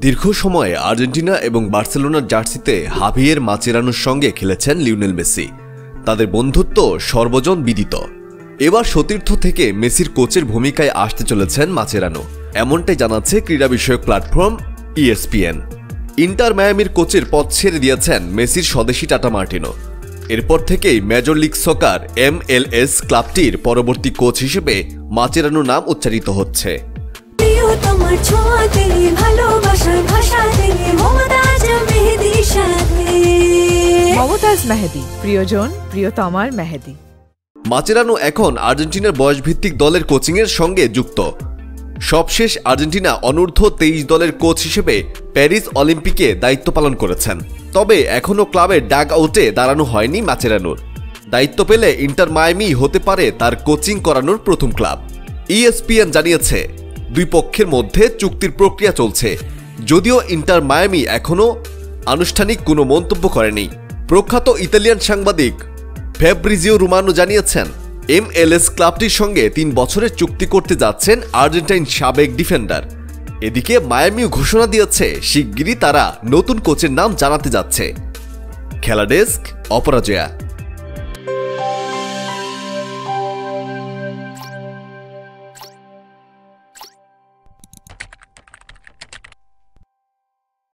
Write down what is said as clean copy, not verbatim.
দীর্ঘ সময়ে আর্জেন্টিনা এবং বার্সেলোনার জার্সিতে হাভিয়ের মাচেরানোর সঙ্গে খেলেছেন লিওনেল মেসি। তাদের বন্ধুত্ব সর্বজন বিদিত। এবার সতীর্থ থেকে মেসির কোচের ভূমিকায় আসতে চলেছেন মাচেরানো, এমনটাই জানাচ্ছে ক্রীড়া বিষয়ক প্ল্যাটফর্ম ESPN। ইন্টার মায়ামির কোচের পদ ছেড়ে দিয়েছেন মেসির স্বদেশী টাটা মার্টিনো। এরপর থেকেই মেজর লিগ সকার MLS ক্লাবটির পরবর্তী কোচ হিসেবে মাচেরানোর নাম উচ্চারিত হচ্ছে। মমতাজ মেহেদী, প্রিয়জন প্রিয়তমার মেহেদী। মাচেরানো এখন আর্জেন্টিনার বয়সভিত্তিক দলের কোচিংয়ের সঙ্গে যুক্ত। সবশেষ আর্জেন্টিনা অনূর্ধ্ব 23 দলের কোচ হিসেবে প্যারিস অলিম্পিকে দায়িত্ব পালন করেছেন। তবে এখনও ক্লাবের ডাগ আউটে দাঁড়ানো হয়নি মাচেরানোর। দায়িত্ব পেলে ইন্টার মায়ামি হতে পারে তার কোচিং করানোর প্রথম ক্লাব। ESPN জানিয়েছে দুই পক্ষের মধ্যে চুক্তির প্রক্রিয়া চলছে, যদিও ইন্টার মায়ামি এখনও আনুষ্ঠানিক কোনো মন্তব্য করেনি। প্রখ্যাত ইতালিয়ান সাংবাদিক ফ্যাব্রিজিও রোমানো জানিয়েছেন MLS ক্লাবটির সঙ্গে 3 বছরের চুক্তি করতে যাচ্ছেন আর্জেন্টাইন সাবেক ডিফেন্ডার। এদিকে মায়ামিও ঘোষণা দিয়েছে শিগগিরই তারা নতুন কোচের নাম জানাতে যাচ্ছে। খেলা ডেস্ক, অপরাজয়া।